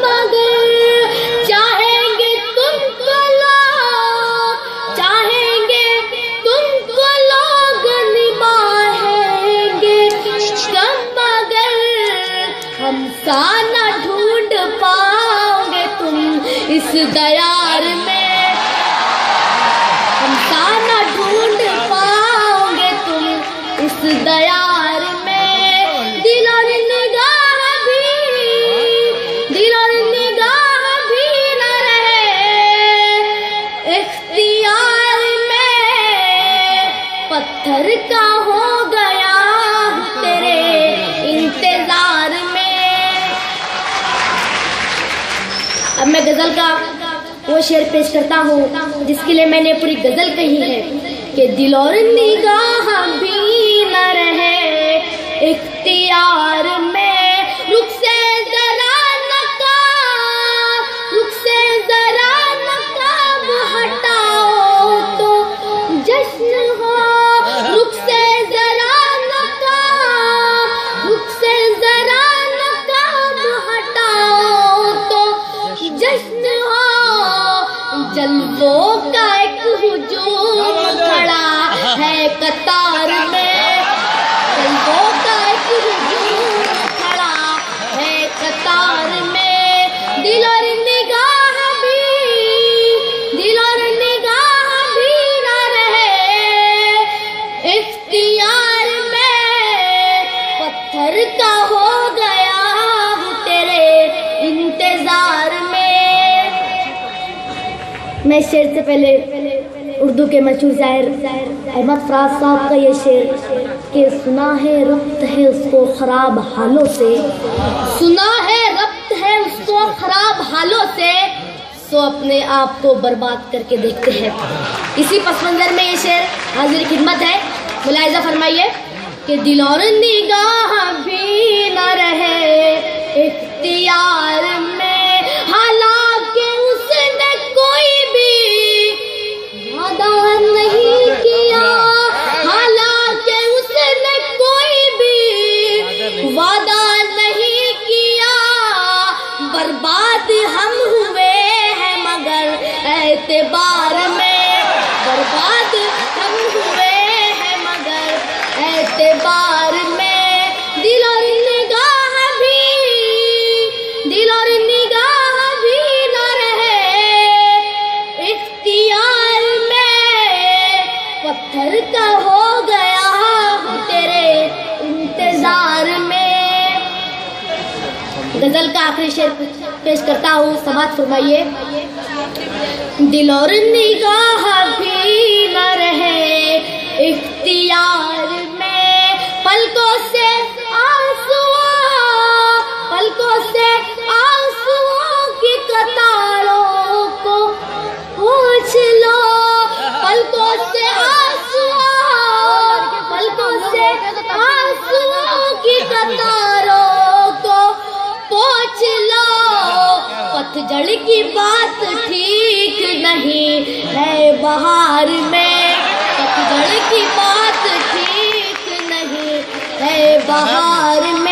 मगर चाहेंगे तुमको लोग, चाहेंगे तुमको लोग निभाएंगे कम, मगर हम सा न ढूंढ पाओगे तुम इस दयार में, हम सा न ढूंढ पाओगे तुम इस दयार में। दिल और निगाह भी न रहे इख्तियार में, पत्थर का हो गया हूँ तेरे इंतजार में। अब मैं गजल का वो शेर पेश करता हूँ जिसके लिए मैंने पूरी गजल कही है कि दिल और निगाह भी न रहे इख्तियार में, रुख से जरा नकाब, रुख से जरा नकाब हटाओ तो जश्न हो, रुख से जरा नकाब, रुख से जरा नकाब हटाओ तो जश्न हो। जल्वों का एक हुजूम खड़ा है कतार में, जल्वों का एक हुजूम खड़ा है कतार में। दिल और निगाह भी न रहे इख्तियार में, पत्थर का हो गया हूँ तेरे इंतजार में। मैं शेर से पहले उर्दू के मशहूर शायर अहमद फराज साहब का ये शेर कि सुना है रब्त है उसको खराब हालों से, सुना है रब्त है उसको खराब हालों से, सो अपने आप को बर्बाद करके देखते हैं। इसी पस मंजर में ये शेर हाजिर खिदमत है, मुलाहिजा फरमाइए कि दिल और निगाह भी न रहे इख्तियार में, हालांकि उसने कोई भी वादा नहीं किया, हालांकि उसने कोई भी वादा नहीं किया, बर्बाद हम हुए हैं मगर एतबार में, बर्बाद हम हुए हैं मगर एतबार में। दिल और निगाह भी न रहे इख्तियार में, पत्थर का हो गया हूँ तेरे इंतजार में। गजल का आखिरी शेर पेश करता हूँ, समाअत फरमाइए। दिल और निगाह भी न रहे इख्तियार में, पलकों से आंसुओं की कतारों को पोंछ लो, पलकों से आंसुओं की कतारों को पोंछ लो। पतझड़ की बात ठीक नहीं है बहार में, पतझड़ की बात ठीक नहीं है बहार में।